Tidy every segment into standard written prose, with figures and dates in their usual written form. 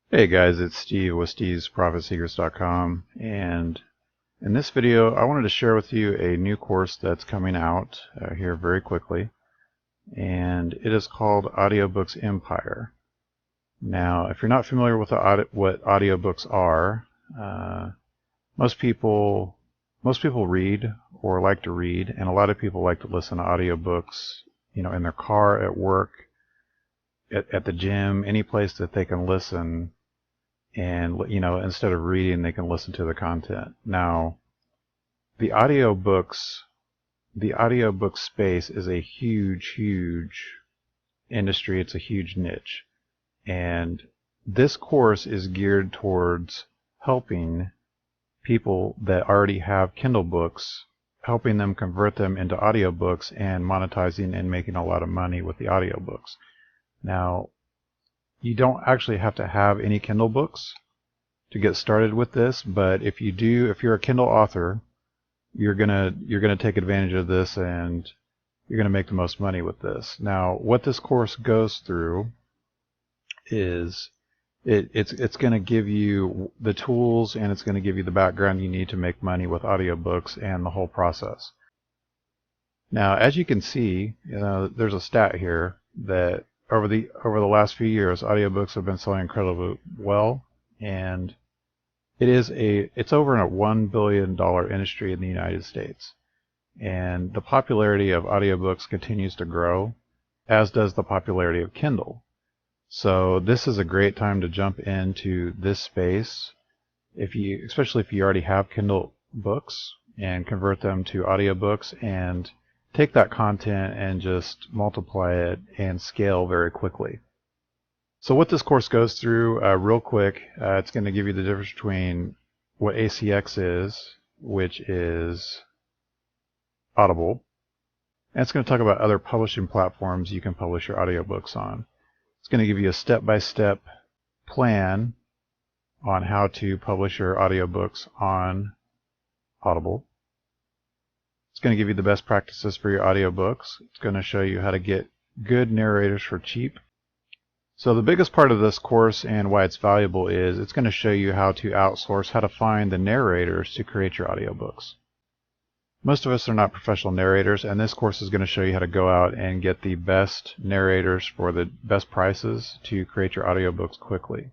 Hey guys, it's Steve with stevesprofitsecrets.com, and in this video I wanted to share with you a new course that's coming out here very quickly, and it is called Audiobooks Empire. Now, if you're not familiar with what audiobooks are, most people read or like to read, and a lot of people like to listen to audiobooks, in their car, at work, at the gym, any place that they can listen. And instead of reading, they can listen to the content. Now, the audiobook space is a huge industry. It's a huge niche, and this course is geared towards helping people that already have Kindle books, helping them convert them into audiobooks and monetizing and making a lot of money with the audiobooks. Now, you don't actually have to have any Kindle books to get started with this, but if you're a Kindle author, you're gonna take advantage of this, and you're gonna make the most money with this. Now, what this course goes through is it's gonna give you the tools, and it's gonna give you the background you need to make money with audiobooks and the whole process. Now, as you can see, there's a stat here that over the last few years, audiobooks have been selling incredibly well, and it's over a $1 billion industry in the United States. And the popularity of audiobooks continues to grow, as does the popularity of Kindle. So this is a great time to jump into this space, especially if you already have Kindle books, and convert them to audiobooks and take that content and just multiply it and scale very quickly. So what this course goes through, real quick, it's going to give you the difference between what ACX is, which is Audible, and it's going to talk about other publishing platforms you can publish your audiobooks on. It's going to give you a step-by-step plan on how to publish your audiobooks on Audible. It's going to give you the best practices for your audiobooks. It's going to show you how to get good narrators for cheap. So the biggest part of this course and why it's valuable is it's going to show you how to outsource, how to find the narrators to create your audiobooks. Most of us are not professional narrators, and this course is going to show you how to go out and get the best narrators for the best prices to create your audiobooks quickly.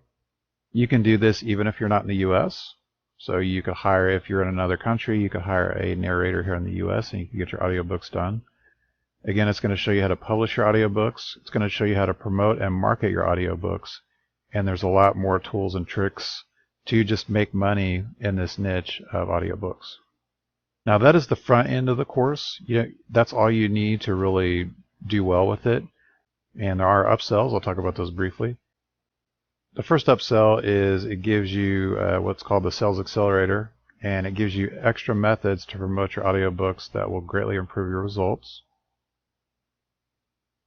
You can do this even if you're not in the US. So you could hire, if you're in another country, you could hire a narrator here in the US and you can get your audiobooks done. Again, it's going to show you how to publish your audiobooks. It's going to show you how to promote and market your audiobooks. And there's a lot more tools and tricks to just make money in this niche of audiobooks. Now, that is the front end of the course. That's all you need to really do well with it. And there are upsells. I'll talk about those briefly. The first upsell is it gives you what's called the Sales Accelerator, and it gives you extra methods to promote your audiobooks that will greatly improve your results.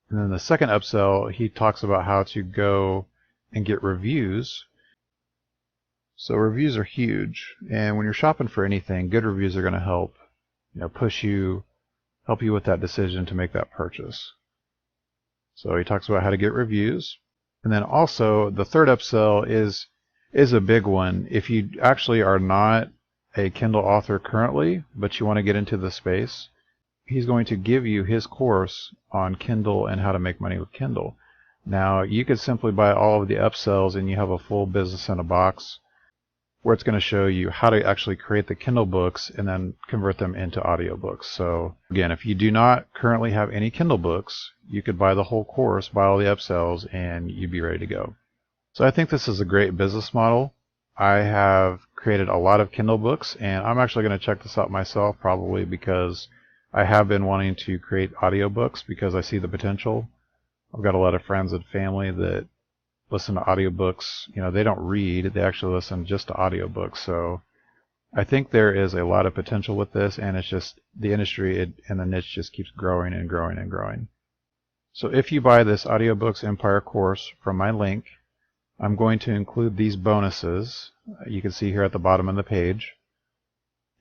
And then the second upsell, he talks about how to go and get reviews. So reviews are huge, and when you're shopping for anything, good reviews are going to help, help you with that decision to make that purchase. So he talks about how to get reviews. And then also the third upsell is a big one. If you actually are not a Kindle author currently, but you want to get into the space, he's going to give you his course on Kindle and how to make money with Kindle. Now, you could simply buy all of the upsells and you have a full business in a box, where it's going to show you how to actually create the Kindle books and then convert them into audiobooks. So again, if you do not currently have any Kindle books, you could buy the whole course, buy all the upsells, and you'd be ready to go. So I think this is a great business model. I have created a lot of Kindle books, and I'm actually going to check this out myself, probably because I have been wanting to create audiobooks because I see the potential. I've got a lot of friends and family that listen to audiobooks. They don't read, they actually listen just to audiobooks. So I think there is a lot of potential with this, and it's just the industry and the niche just keeps growing and growing and growing. So if you buy this Audiobooks Empire course from my link, I'm going to include these bonuses. You can see here at the bottom of the page.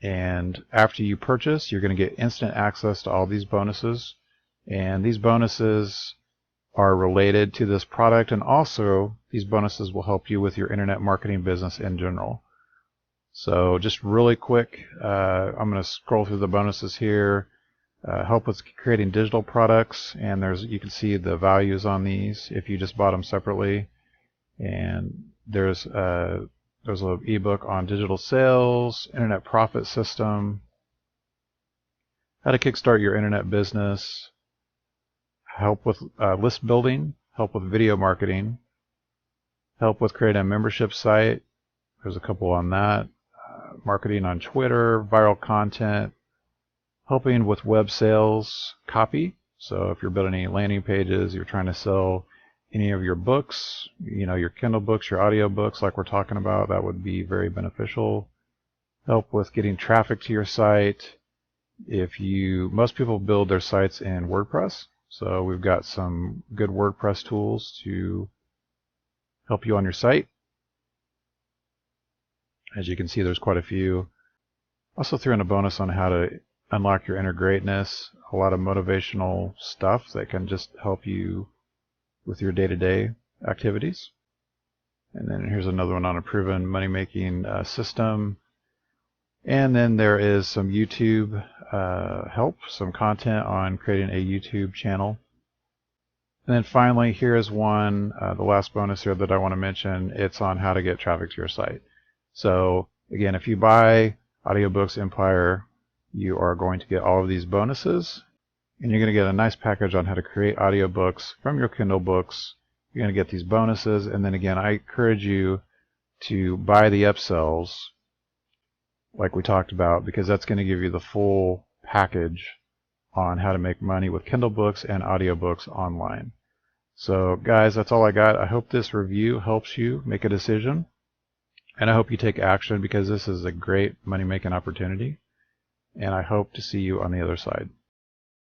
And after you purchase, you're going to get instant access to all these bonuses. And these bonuses are related to this product, and also these bonuses will help you with your internet marketing business in general. So just really quick, I'm going to scroll through the bonuses here. Help with creating digital products, and you can see the values on these if you just bought them separately. And there's an ebook on digital sales, internet profit system, how to kickstart your internet business, help with list building, help with video marketing, help with creating a membership site. There's a couple on that. Marketing on Twitter, viral content, helping with web sales, copy. So if you're building any landing pages, you're trying to sell any of your books, your Kindle books, your audiobooks like we're talking about, that would be very beneficial. Help with getting traffic to your site. Most people build their sites in WordPress, so we've got some good WordPress tools to help you on your site. As you can see, there's quite a few. Also threw in a bonus on how to unlock your inner greatness, a lot of motivational stuff that can just help you with your day-to-day activities. And then here's another one on a proven money-making system. And then there is some YouTube help, some content on creating a YouTube channel. And then finally, here is one, the last bonus here that I want to mention. It's on how to get traffic to your site. So again, if you buy Audiobooks Empire, you are going to get all of these bonuses, and you're going to get a nice package on how to create audiobooks from your Kindle books. You're going to get these bonuses, and then again, I encourage you to buy the upsells like we talked about, because that's going to give you the full package on how to make money with Kindle books and audiobooks online. So guys, that's all I got. I hope this review helps you make a decision, and I hope you take action, because this is a great money-making opportunity, and I hope to see you on the other side.